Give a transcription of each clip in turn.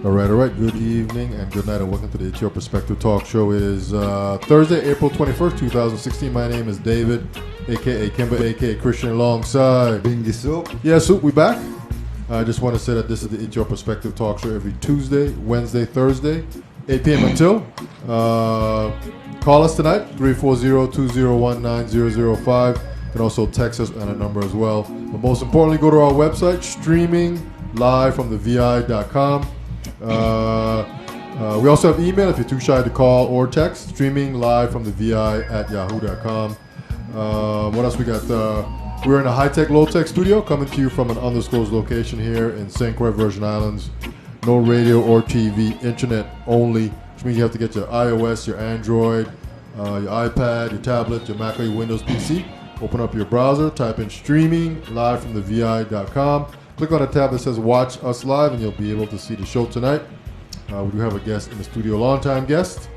All right. Good evening and good night, and welcome to the It's Your Perspective Talk Show. It is Thursday, April 21st, 2016. My name is David, a.k.a. Kimber, a.k.a. Christian, alongside Bingy Soup. Yeah, Soup, we back. I just want to say that this is the It's Your Perspective Talk Show every Tuesday, Wednesday, Thursday, 8 p.m. until. Call us tonight, 340-201-9005. You can also text us on a number as well. But most importantly, go to our website, streaming live from the vi.com. We also have email if you're too shy to call or text, streaming live from the vi@yahoo.com. What else we got? We're in a high-tech, low-tech studio coming to you from an undisclosed location here in St. Croix, Virgin Islands. No radio or TV, internet only, which means you have to get your iOS, your Android, your iPad, your tablet, your Mac or your Windows PC. Open up your browser, type in streaming live from the vi.com. Click on the tab that says Watch Us Live, and you'll be able to see the show tonight. We do have a guest in the studio, long-time guest.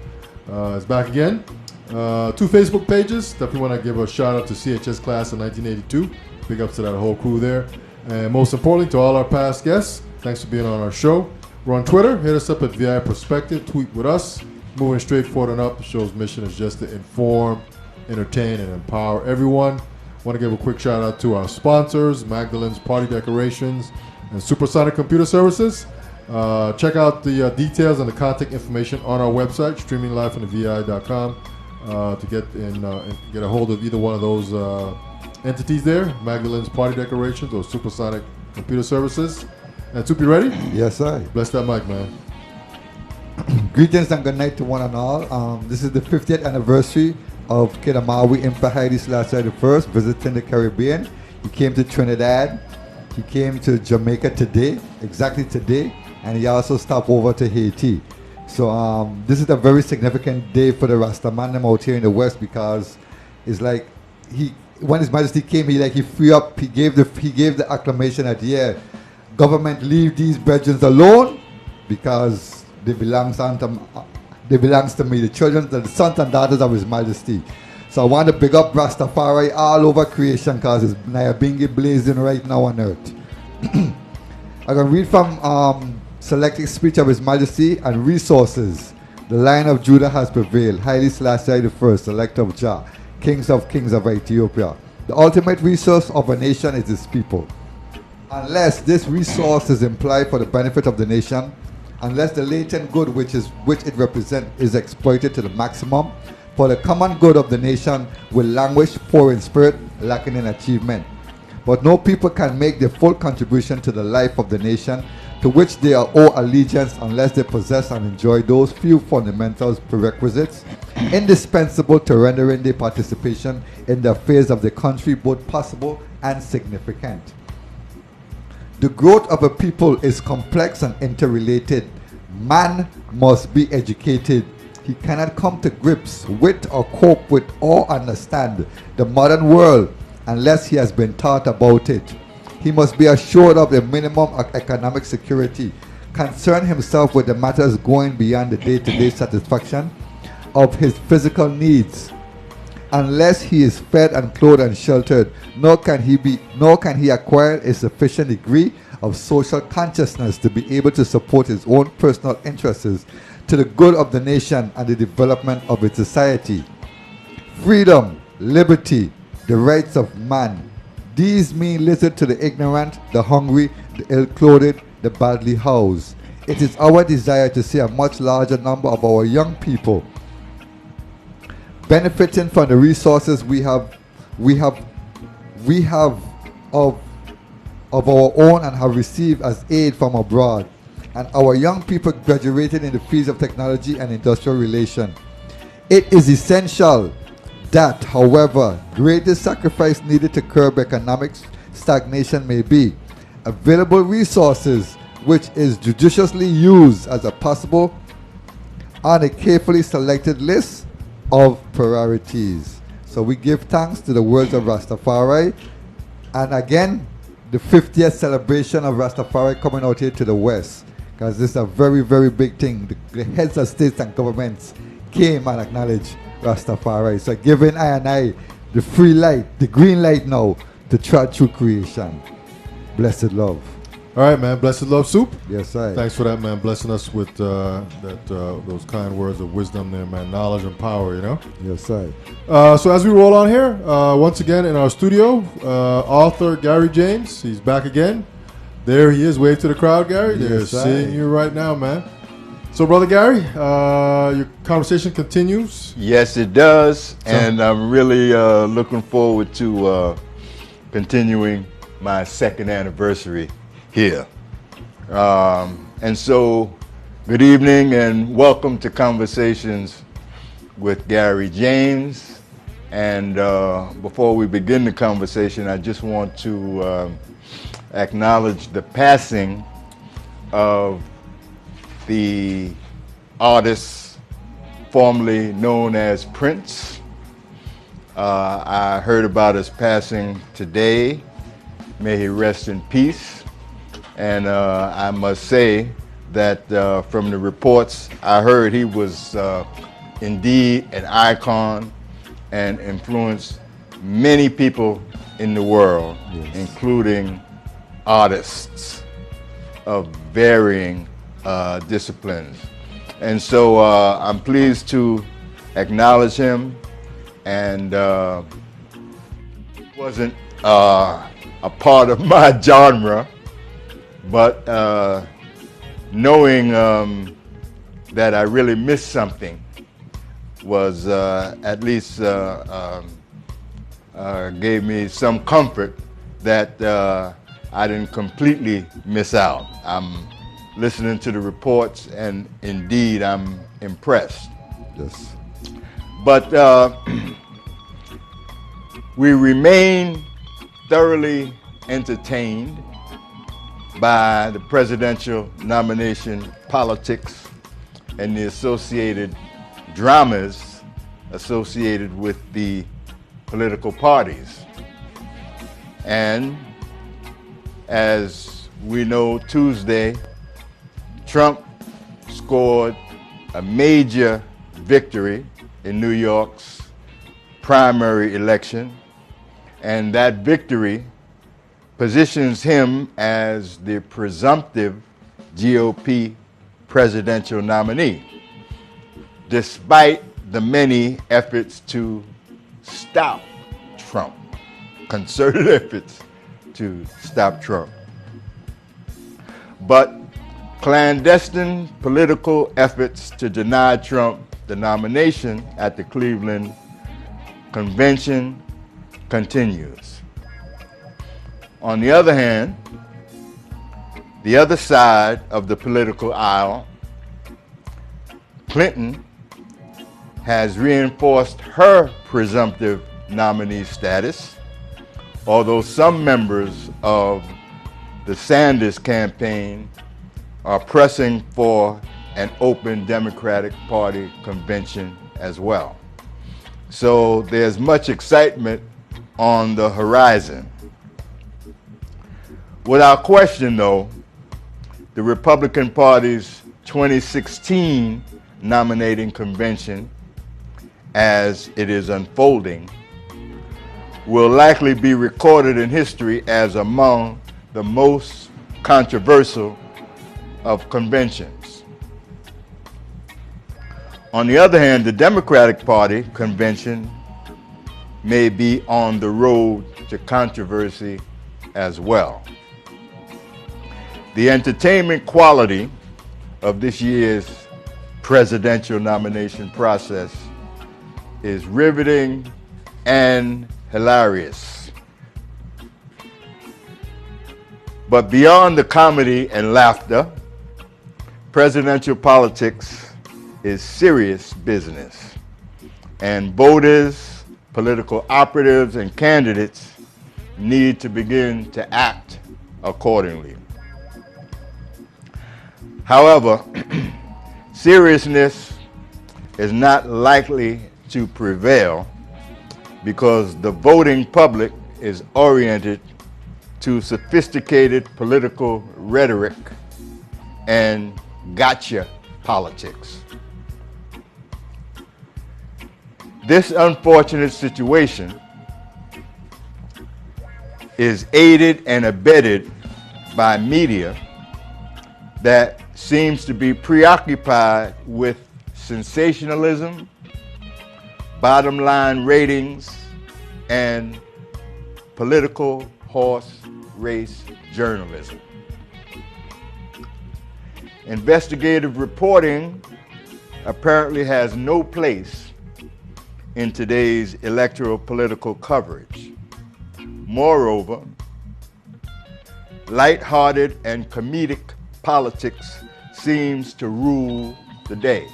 Is back again. 2 Facebook pages. Definitely want to give a shout-out to CHS Class in 1982. Big ups to that whole crew there. And most importantly, to all our past guests, thanks for being on our show. We're on Twitter. Hit us up at VI Perspective. Tweet with us. Moving straight forward and up. The show's mission is just to inform, entertain, and empower everyone. Want to give a quick shout out to our sponsors, Magdalene's Party Decorations and Supersonic Computer Services. Check out the details and the contact information on our website, streaming live from the vi.com, to get a hold of either one of those entities there, Magdalene's Party Decorations or Supersonic Computer Services. And Tupi, ready? Yes, sir. Bless that mic, man. Greetings and good night to one and all. This is the 50th anniversary of Kidamawi Impa Haile Selassie I visiting the Caribbean. He came to Trinidad. He came to Jamaica today, exactly today, and he also stopped over to Haiti. So this is a very significant day for the Rastaman out here in the West, because it's like when His Majesty came, he gave the acclamation that government leave these brethren alone because they belongs to me, the children, the sons and daughters of His Majesty. So I want to big up Rastafari all over creation, because it's Nyabingi blazing right now on earth. I'm going to read from selected speech of His Majesty and resources. The Lion of Judah has prevailed. Haile Selassie I, Elect of Jah, Kings of Ethiopia. The ultimate resource of a nation is its people. Unless this resource is implied for the benefit of the nation, unless the latent good which it represents is exploited to the maximum, for the common good of the nation will languish, poor in spirit, lacking in achievement. But no people can make their full contribution to the life of the nation to which they owe allegiance unless they possess and enjoy those few fundamental prerequisites indispensable to rendering their participation in the affairs of the country both possible and significant. The growth of a people is complex and interrelated. Man must be educated. He cannot come to grips with or cope with or understand the modern world unless he has been taught about it. He must be assured of the minimum of economic security, concern himself with the matters going beyond the day-to-day satisfaction of his physical needs. Unless he is fed and clothed and sheltered, nor can he acquire a sufficient degree of social consciousness to be able to support his own personal interests to the good of the nation and the development of its society. Freedom, liberty, the rights of man. These mean little to the ignorant, the hungry, the ill-clothed, the badly housed. It is our desire to see a much larger number of our young people benefiting from the resources we have of our own and have received as aid from abroad, and our young people graduating in the fields of technology and industrial relation. It is essential that, however, greatest sacrifice needed to curb economic stagnation may be, available resources which is judiciously used as a possible on a carefully selected list of priorities. So we give thanks to the words of Rastafari, and again the 50th celebration of Rastafari coming out here to the West, because this is a very, very big thing. The heads of states and governments came and acknowledged Rastafari. So giving I the free light, the green light now to trot through creation. Blessed love. All right, man. Blessed love soup. Yes, sir. Thanks for that, man. Blessing us with those kind words of wisdom there, man. Knowledge and power, you know. Yes, sir. So as we roll on here, once again in our studio, author Gary James. He's back again. There he is. Wave to the crowd, Gary. They're Yes, sir. seeing you right now, man. So, Brother Gary, your conversation continues. Yes, it does, and I'm really looking forward to continuing my second anniversary here. And so, good evening and welcome to Conversations with Gary James. And before we begin the conversation, I just want to acknowledge the passing of the artist formerly known as Prince. I heard about his passing today. May he rest in peace. And I must say that from the reports I heard, he was indeed an icon and influenced many people in the world, Yes. including artists of varying disciplines. And so I'm pleased to acknowledge him, and wasn't a part of my genre, but knowing that I really missed something was at least gave me some comfort that I didn't completely miss out. I'm listening to the reports, and indeed I'm impressed. Yes. But we remain thoroughly entertained by the presidential nomination politics and the associated dramas associated with the political parties. And as we know, Tuesday, Trump scored a major victory in New York's primary election, and that victory positions him as the presumptive GOP presidential nominee, despite the many efforts to stop Trump, concerted efforts to stop Trump. But clandestine political efforts to deny Trump the nomination at the Cleveland Convention continues. On the other hand, the other side of the political aisle, Clinton has reinforced her presumptive nominee status, although some members of the Sanders campaign are pressing for an open Democratic Party convention as well. So there's much excitement on the horizon. Without question, though, the Republican Party's 2016 nominating convention, as it is unfolding, will likely be recorded in history as among the most controversial of conventions. On the other hand, the Democratic Party convention may be on the road to controversy as well. The entertainment quality of this year's presidential nomination process is riveting and hilarious. But beyond the comedy and laughter, presidential politics is serious business, and voters, political operatives, and candidates need to begin to act accordingly. However, seriousness is not likely to prevail because the voting public is oriented to sophisticated political rhetoric and gotcha politics. This unfortunate situation is aided and abetted by media that seems to be preoccupied with sensationalism, bottom line ratings, and political horse race journalism. Investigative reporting apparently has no place in today's electoral political coverage. Moreover, lighthearted and comedic politics seems to rule the day.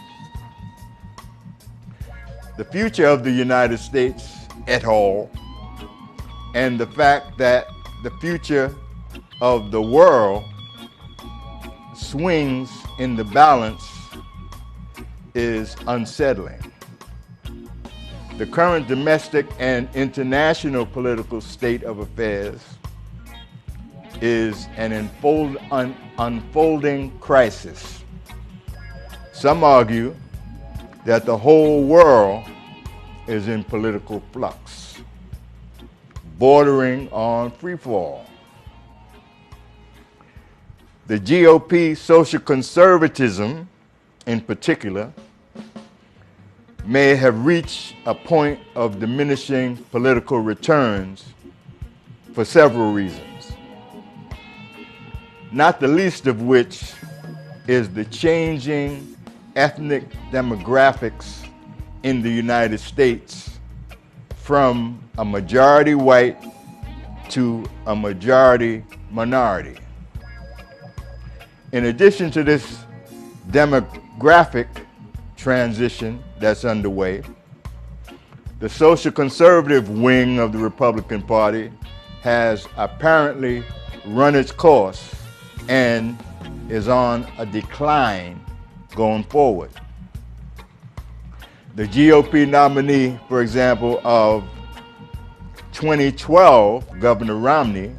The future of the United States et al., and the fact that the future of the world swings in the balance is unsettling. The current domestic and international political state of affairs is an unfolding crisis. Some argue that the whole world is in political flux, bordering on freefall. The GOP social conservatism, in particular, may have reached a point of diminishing political returns for several reasons, not the least of which is the changing ethnic demographics in the United States from a majority white to a majority minority. In addition to this demographic transition that's underway, the social conservative wing of the Republican Party has apparently run its course and is on a decline going forward. The GOP nominee, for example, of 2012, Governor Romney,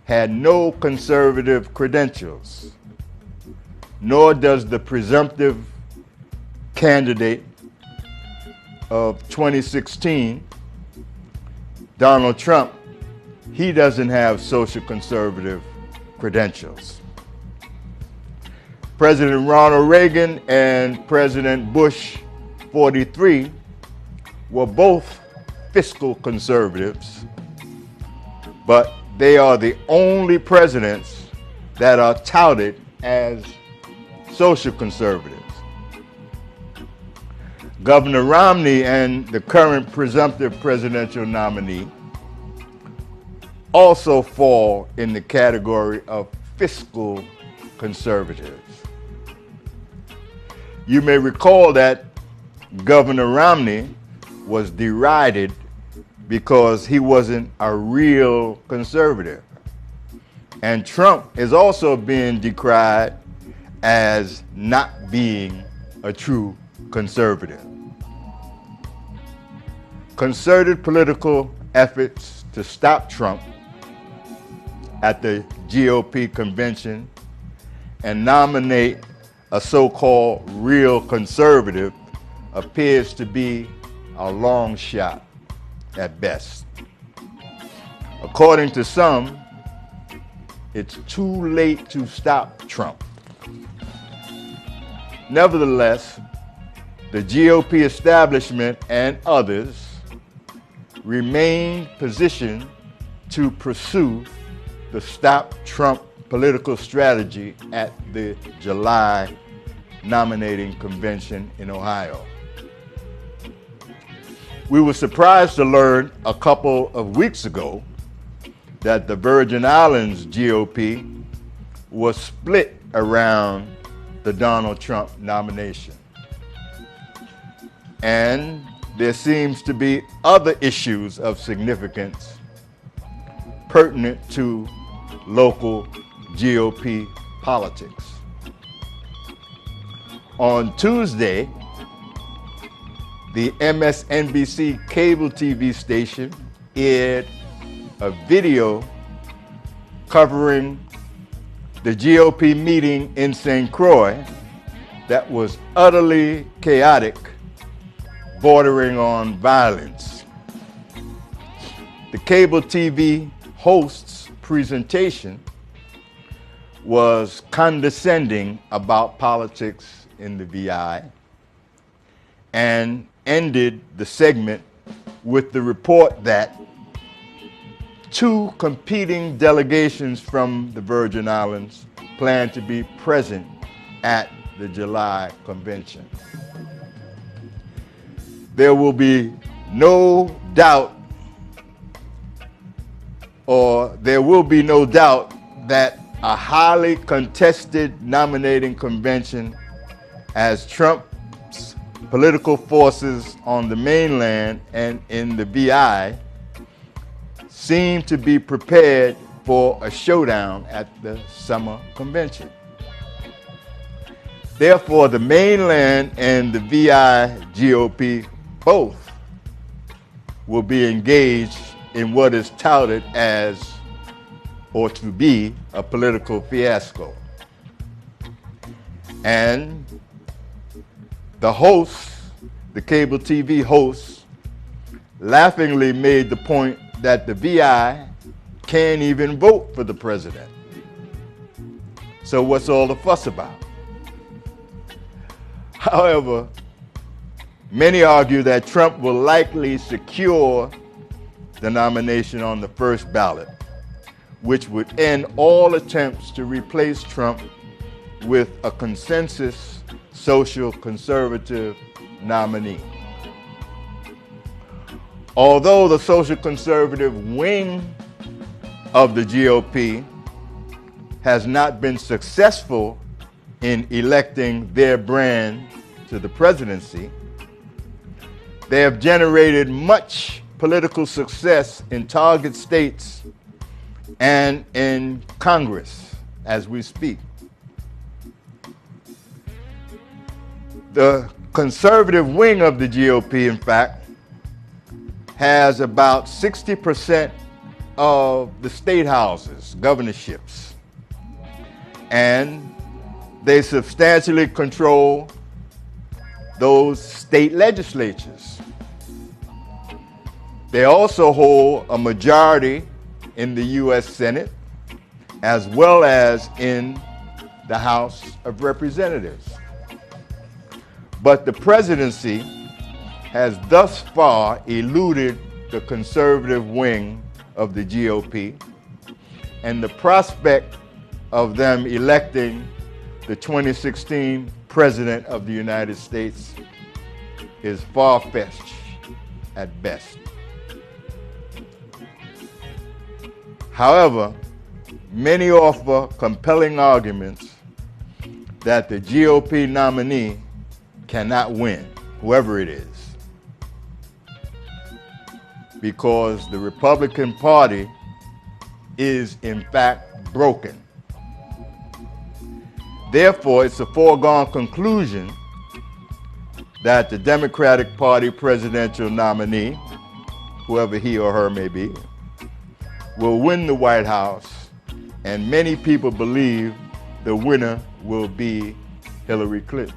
had no conservative credentials, nor does the presumptive candidate of 2016, Donald Trump. He doesn't have social conservative credentials. President Ronald Reagan and President Bush 43 were both fiscal conservatives, but they are the only presidents that are touted as social conservatives. Governor Romney and the current presumptive presidential nominee also fall in the category of fiscal conservatives. You may recall that Governor Romney was derided because he wasn't a real conservative. And Trump is also being decried as not being a true conservative. Concerted political efforts to stop Trump at the GOP convention and nominate a so-called real conservative appears to be a long shot at best. According to some, it's too late to stop Trump. Nevertheless, the GOP establishment and others remain positioned to pursue the Stop Trump political strategy at the July nominating convention in Ohio. We were surprised to learn a couple of weeks ago that the Virgin Islands GOP was split around the Donald Trump nomination. And there seems to be other issues of significance pertinent to local GOP politics. On Tuesday, the MSNBC cable TV station aired a video covering the GOP meeting in St. Croix that was utterly chaotic, bordering on violence. The cable TV host's presentation was condescending about politics in the VI and ended the segment with the report that two competing delegations from the Virgin Islands plan to be present at the July convention. There will be no doubt, or there will be no doubt that a highly contested nominating convention, as Trump's political forces on the mainland and in the VI seem to be prepared for a showdown at the summer convention. Therefore, the mainland and the VI GOP both will be engaged in what is touted as, or to be, a political fiasco. And the hosts, the cable TV hosts, laughingly made the point that the VI can't even vote for the president. So what's all the fuss about? However, many argue that Trump will likely secure the nomination on the first ballot, which would end all attempts to replace Trump with a consensus social conservative nominee. Although the social conservative wing of the GOP has not been successful in electing their brand to the presidency, they have generated much political success in target states and in Congress as we speak. The conservative wing of the GOP, in fact, has about 60% of the state houses, governorships, and they substantially control those state legislatures. They also hold a majority in the U.S. Senate, as well as in the House of Representatives. But the presidency has thus far eluded the conservative wing of the GOP, and the prospect of them electing the 2016 President of the United States is far-fetched at best. However, many offer compelling arguments that the GOP nominee cannot win, whoever it is, because the Republican Party is in fact broken. Therefore, it's a foregone conclusion that the Democratic Party presidential nominee, whoever he or her may be, will win the White House, and many people believe the winner will be Hillary Clinton.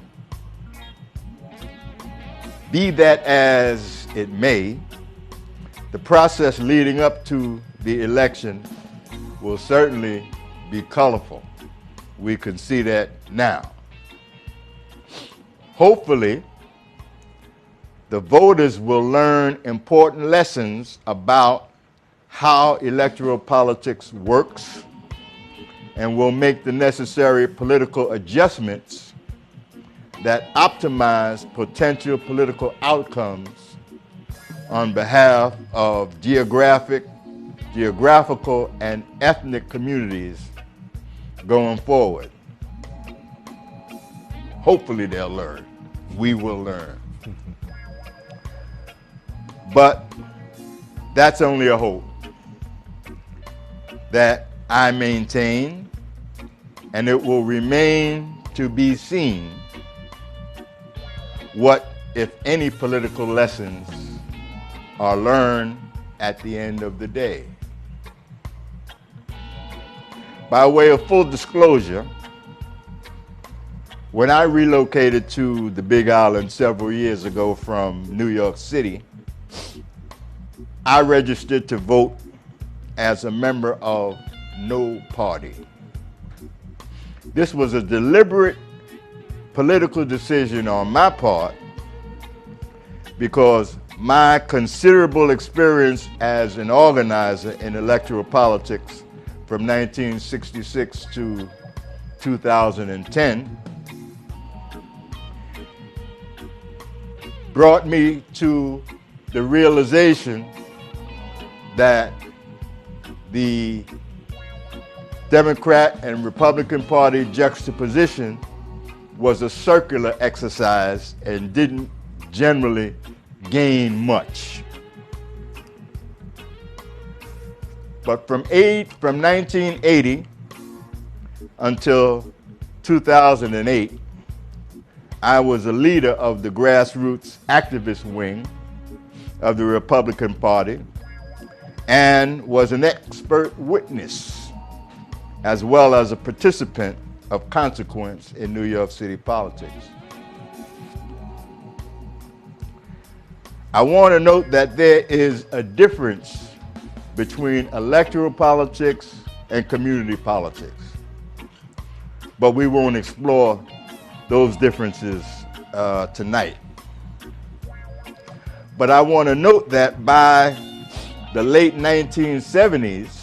Be that as it may, the process leading up to the election will certainly be colorful. We can see that now. Hopefully, the voters will learn important lessons about how electoral politics works and will make the necessary political adjustments that optimize potential political outcomes on behalf of geographical, and ethnic communities going forward. Hopefully they'll learn. We will learn. But that's only a hope that I maintain, and it will remain to be seen what, if any, political lessons are learned at the end of the day. By way of full disclosure, when I relocated to the Big Island several years ago from New York City, I registered to vote as a member of no party. this was a deliberate political decision on my part because my considerable experience as an organizer in electoral politics from 1966 to 2010 brought me to the realization that the Democrat and Republican Party juxtaposition was a circular exercise and didn't generally gain much. But from 1980 until 2008, I was a leader of the grassroots activist wing of the Republican Party and was an expert witness as well as a participant of consequence in New York City politics. I want to note that there is a difference between electoral politics and community politics, but we won't explore those differences tonight. But I want to note that by the late 1970s,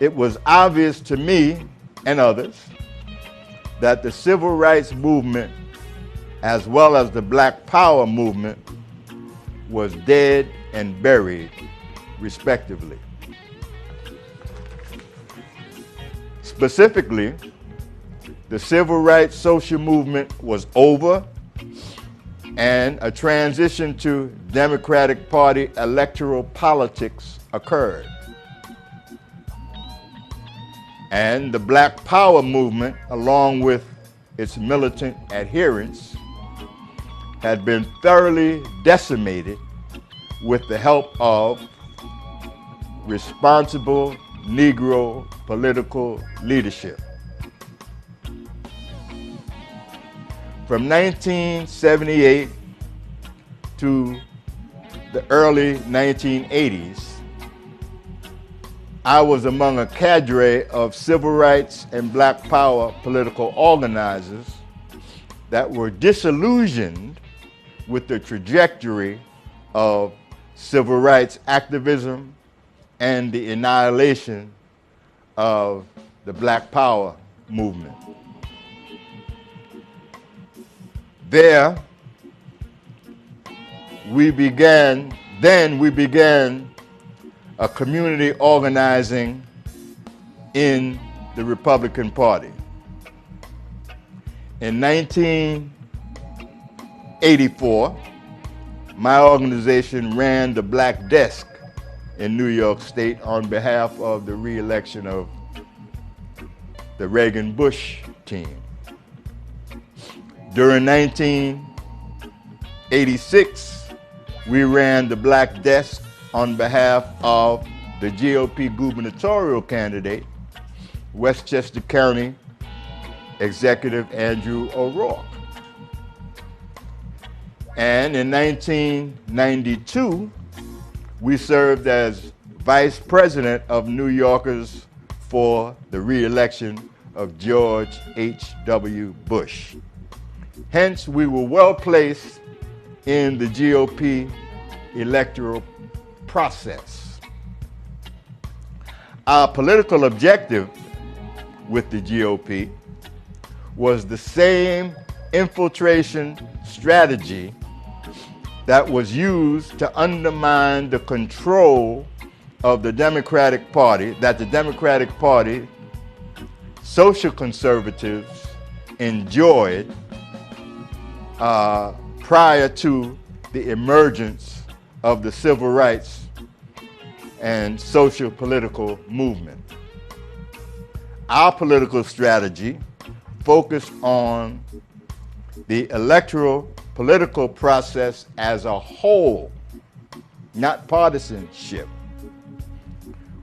it was obvious to me and others that the civil rights movement, as well as the Black Power movement, was dead and buried, respectively. Specifically, the civil rights social movement was over and a transition to Democratic Party electoral politics occurred. And the Black Power movement, along with its militant adherents, had been thoroughly decimated with the help of responsible Negro political leadership. From 1978 to the early 1980s, I was among a cadre of civil rights and Black Power political organizers that were disillusioned with the trajectory of civil rights activism and the annihilation of the Black Power movement. There, we began a community organizing in the Republican Party. In 1984, my organization ran the Black Desk in New York State on behalf of the re-election of the Reagan-Bush team. During 1986, we ran the Black Desk on behalf of the GOP gubernatorial candidate, Westchester County Executive Andrew O'Rourke. And in 1992, we served as vice president of New Yorkers for the re-election of George H.W. Bush. Hence, we were well placed in the GOP electoral process. Our political objective with the GOP was the same infiltration strategy that was used to undermine the control of the Democratic Party, that the Democratic Party social conservatives enjoyed prior to the emergence of the civil rights and social political movement. Our political strategy focused on the electoral political process as a whole, not partisanship.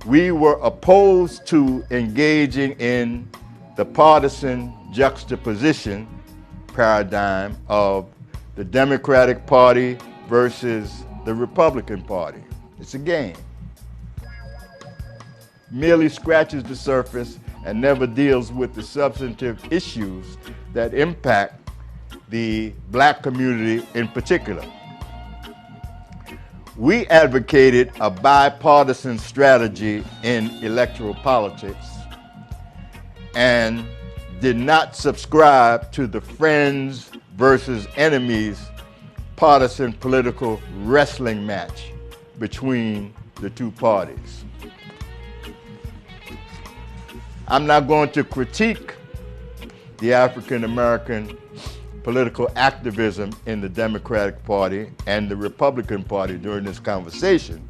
We were opposed to engaging in the partisan juxtaposition paradigm of the Democratic Party versus the Republican Party. It's a game. Merely scratches the surface and never deals with the substantive issues that impact the black community in particular. We advocated a bipartisan strategy in electoral politics and did not subscribe to the friends versus enemies partisan political wrestling match between the two parties. I'm not going to critique the African American political activism in the Democratic Party and the Republican Party during this conversation.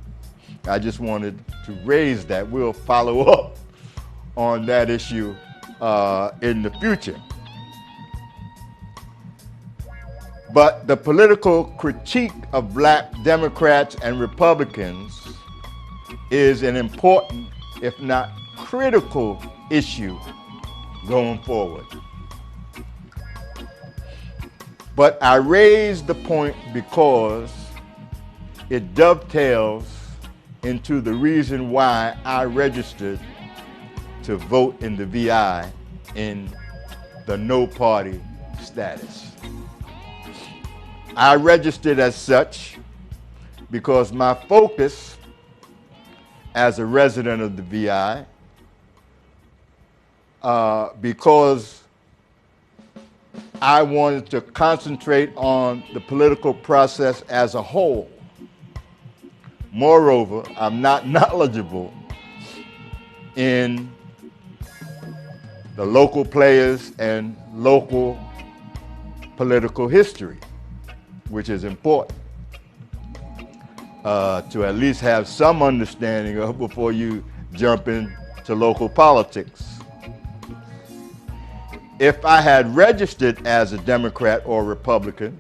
I just wanted to raise that. We'll follow up on that issue in the future. But the political critique of black Democrats and Republicans is an important, if not critical, issue going forward. But I raised the point because it dovetails into the reason why I registered to vote in the VI in the no party status. I registered as such because my focus as a resident of the VI, because I wanted to concentrate on the political process as a whole. Moreover, I'm not knowledgeable in the local players and local political history, which is important to at least have some understanding of before you jump into local politics. If I had registered as a Democrat or Republican,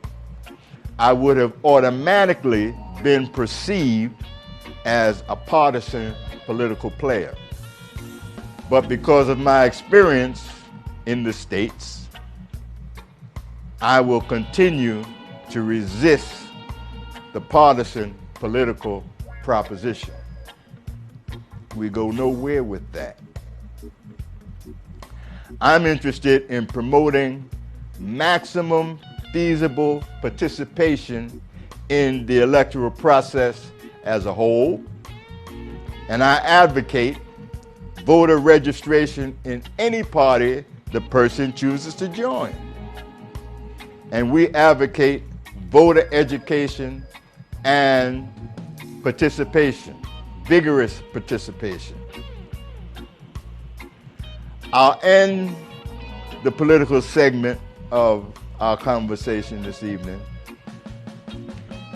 I would have automatically been perceived as a partisan political player. But because of my experience in the States, I will continue to resist the partisan political proposition. We go nowhere with that. I'm interested in promoting maximum feasible participation in the electoral process as a whole, and I advocate voter registration in any party the person chooses to join. And we advocate voter education and participation, vigorous participation. I'll end the political segment of our conversation this evening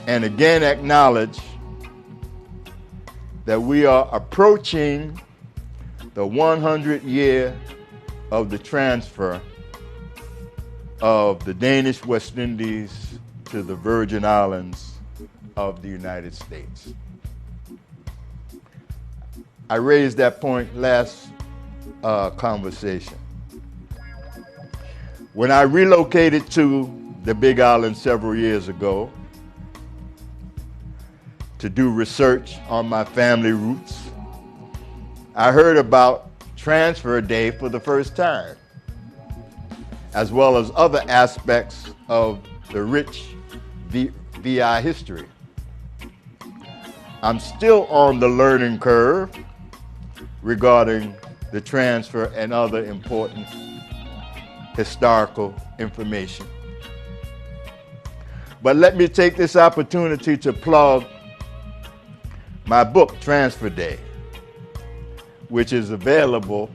and again acknowledge that we are approaching the 100th year of the transfer of the Danish West Indies to the Virgin Islands of the United States. I raised that point last conversation. When I relocated to the Big Island several years ago to do research on my family roots, I heard about Transfer Day for the first time, as well as other aspects of the rich VI history. I'm still on the learning curve regarding the transfer and other important historical information. But let me take this opportunity to plug my book, Transfer Day, which is available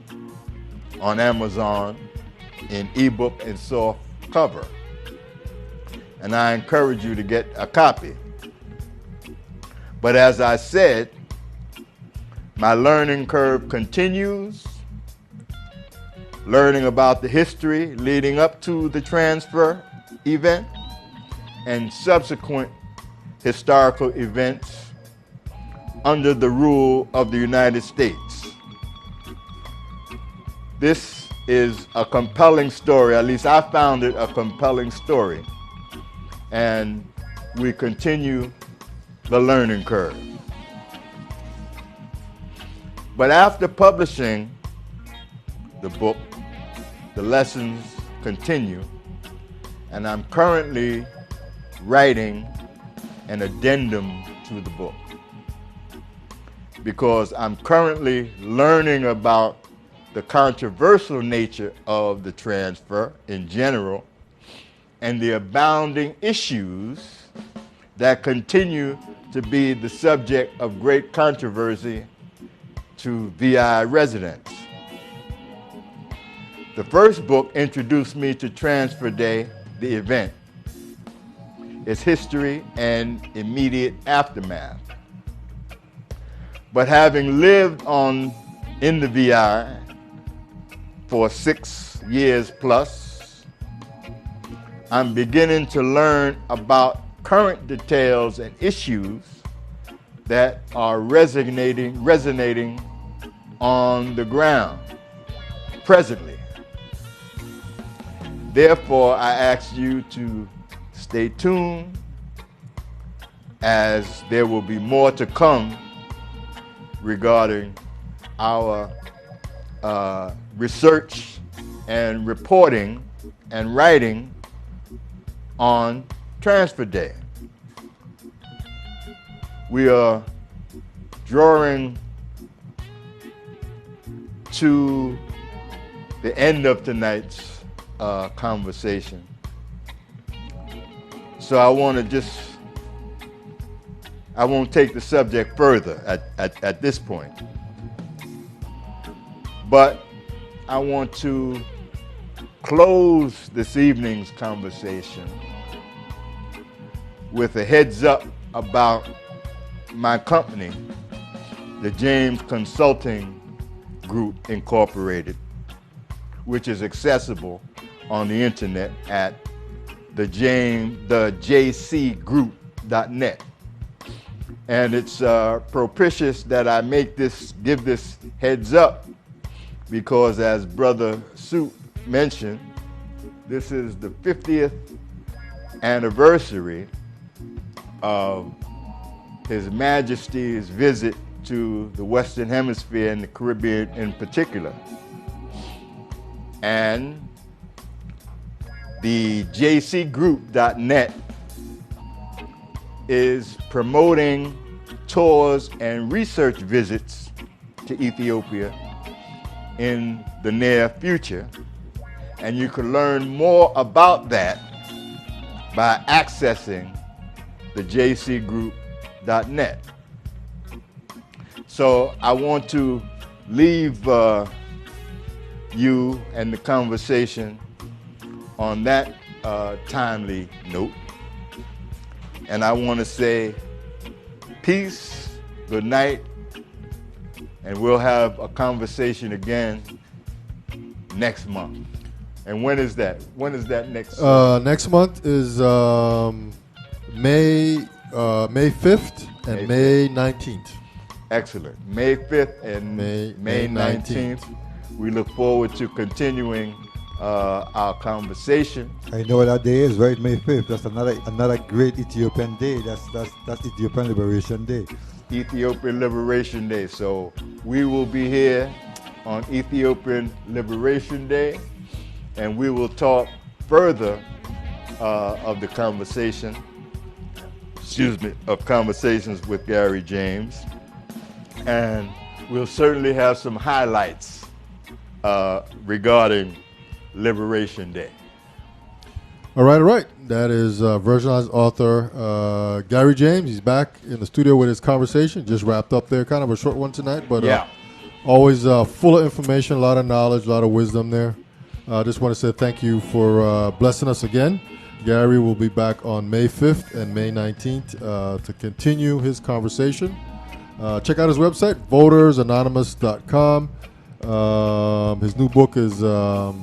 on Amazon in ebook and soft cover. And I encourage you to get a copy. But as I said, my learning curve continues, learning about the history leading up to the transfer event and subsequent historical events under the rule of the United States. This is a compelling story, at least I found it a compelling story, and we continue the learning curve. But after publishing the book. The lessons continue, and I'm currently writing an addendum to the book because I'm currently learning about the controversial nature of the transfer in general and the abounding issues that continue to be the subject of great controversy to VI residents. The first book introduced me to Transfer Day, the event, its history and immediate aftermath. But having lived in the VI for 6 years plus, I'm beginning to learn about current details and issues that are resonating on the ground presently. Therefore, I ask you to stay tuned, as there will be more to come regarding our research and reporting and writing on Transfer Day. We are drawing to the end of tonight's conversation. So I won't take the subject further at this point. But I want to close this evening's conversation with a heads up about my company, the James Consulting Group Incorporated, which is accessible on the internet at thejcgroup.net. And it's propitious that I give this heads up because, as Brother Soup mentioned, this is the 50th anniversary of His Majesty's visit to the Western Hemisphere and the Caribbean in particular. And the jcgroup.net is promoting tours and research visits to Ethiopia in the near future. And you can learn more about that by accessing the jcgroup.net. So I want to leave you and the conversation on that timely note. And I want to say peace, good night, and we'll have a conversation again next month. And when is that? When is that next? Next month is May 5th and May 19th. Excellent. May 5th and May 19th. We look forward to continuing our conversation. I know what that day is, right? May 5th. That's another great Ethiopian day. That's Ethiopian Liberation Day. Ethiopian Liberation Day. So we will be here on Ethiopian Liberation Day, and we will talk further of the conversation. Of conversations with Gary James, and we'll certainly have some highlights regarding Liberation Day. All right. That is Versionized author Gary James. He's back in the studio with his conversation. Just wrapped up there. Kind of a short one tonight, but always full of information, a lot of knowledge, a lot of wisdom there. I just want to say thank you for blessing us again. Gary will be back on May 5th and May 19th to continue his conversation. Check out his website, votersanonymous.com. His new book is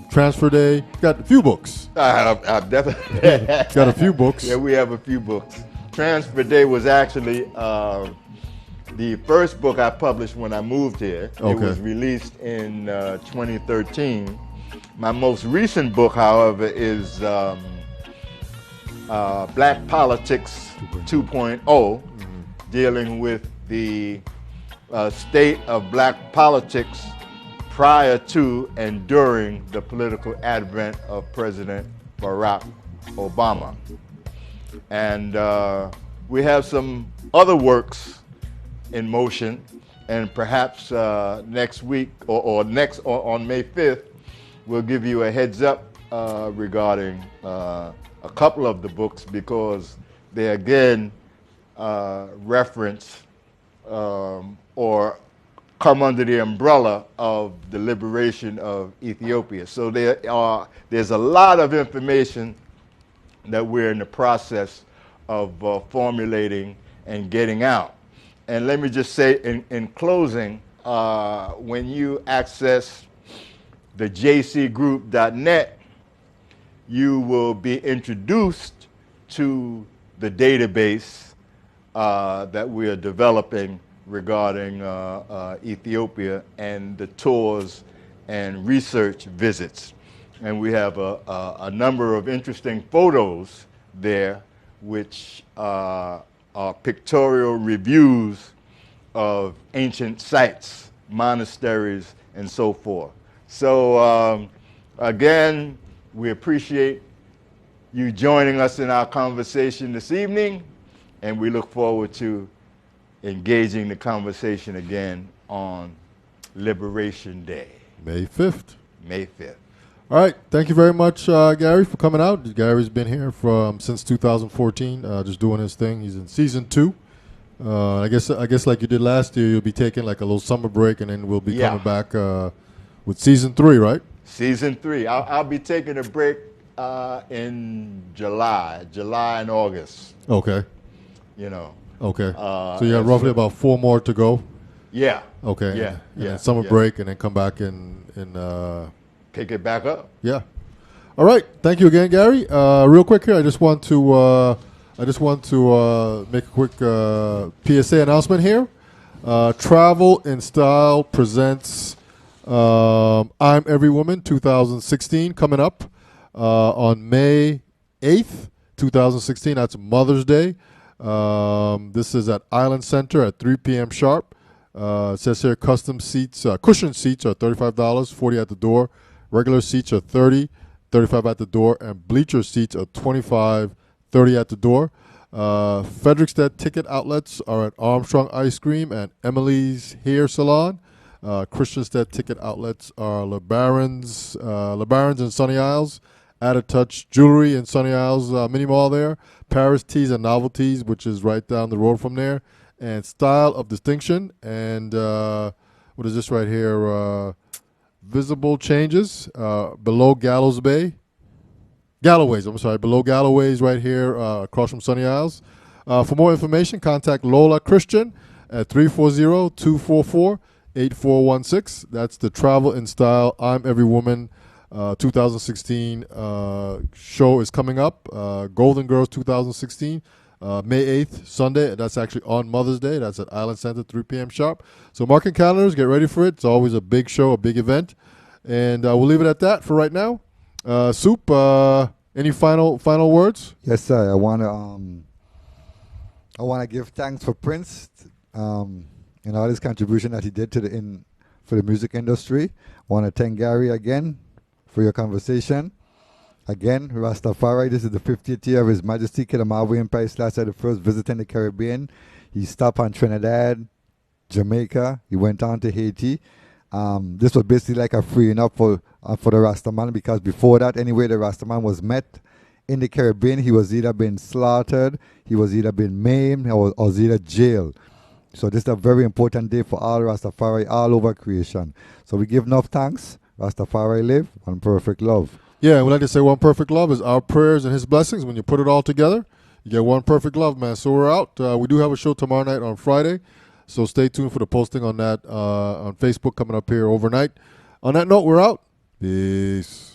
Transfer Day. He's got a few books. I've definitely got a few books. Yeah, we have a few books. Transfer Day was actually the first book I published when I moved here. Okay. It was released in 2013. My most recent book, however, is Black Politics 2.0, dealing with the state of black politics prior to and during the political advent of President Barack Obama. And we have some other works in motion, and perhaps next week or on May 5th, we'll give you a heads up regarding a couple of the books, because they again reference or come under the umbrella of the liberation of Ethiopia. So there's a lot of information that we're in the process of formulating and getting out. And let me just say in closing, when you access the jcgroup.net, you will be introduced to the database that we are developing regarding Ethiopia and the tours and research visits. And we have a number of interesting photos there, which are pictorial reviews of ancient sites, monasteries, and so forth. So again, we appreciate you joining us in our conversation this evening, and we look forward to engaging the conversation again on Liberation Day. May 5th. May 5th. All right. Thank you very much, Gary, for coming out. Gary's been here since 2014, just doing his thing. He's in season 2. I guess like you did last year, you'll be taking like a little summer break, and then we'll be coming back with season 3, right? Season 3. I'll be taking a break in July and August. Okay. You know. Okay. So you have roughly about 4 more to go. Yeah. Okay. Yeah. And then summer break, and then come back and pick it back up. Yeah. All right. Thank you again, Gary. Real quick here, I just want to make a quick PSA announcement here. Travel in Style presents I'm Every Woman 2016 coming up on May 8th, 2016. That's Mother's Day. This is at Island Center at 3 p.m. sharp. It says here custom seats, cushion seats are $35, $40 at the door. Regular seats are $30, $35 at the door, and bleacher seats are $25, $30 at the door. Frederickstead ticket outlets are at Armstrong Ice Cream and Emily's Hair Salon. Christiansted ticket outlets are LeBaron's in Sunny Isles, Add a Touch Jewelry in Sunny Isles Mini Mall there, Paris Teas and Novelties, which is right down the road from there, and Style of Distinction, and what is this right here? Visible Changes below Galloway's, below Galloway's right here across from Sunny Isles. For more information, contact Lola Christian at 340-244-8416. That's the Travel in Style I'm Every Woman 2016 show is coming up. Golden Girls 2016, May 8th, Sunday. That's actually on Mother's Day. That's at Island Center, 3 p.m. sharp. So mark your calendars. Get ready for it. It's always a big show, a big event. And we'll leave it at that for right now. Soup, any final words? Yes, sir. I wanna give thanks for Prince and all his contribution that he did for the music industry. I want to thank Gary again for your conversation. Again, Rastafari, this is the 50th year of His Majesty Kidamawi Empire Selassie the First visiting the Caribbean. He stopped on Trinidad, Jamaica. He went on to Haiti. This was basically like a freeing up for the Rastaman, because before that, anyway, the Rastaman was met in the Caribbean. He was either been slaughtered, he was either been maimed, or was either jailed. So this is a very important day for all Rastafari all over creation. So we give enough thanks. Rastafari live, one perfect love. Yeah, and we like to say one perfect love is our prayers and his blessings. When you put it all together, you get one perfect love, man. So we're out. We do have a show tomorrow night on Friday. So stay tuned for the posting on that on Facebook coming up here overnight. On that note, we're out. Peace.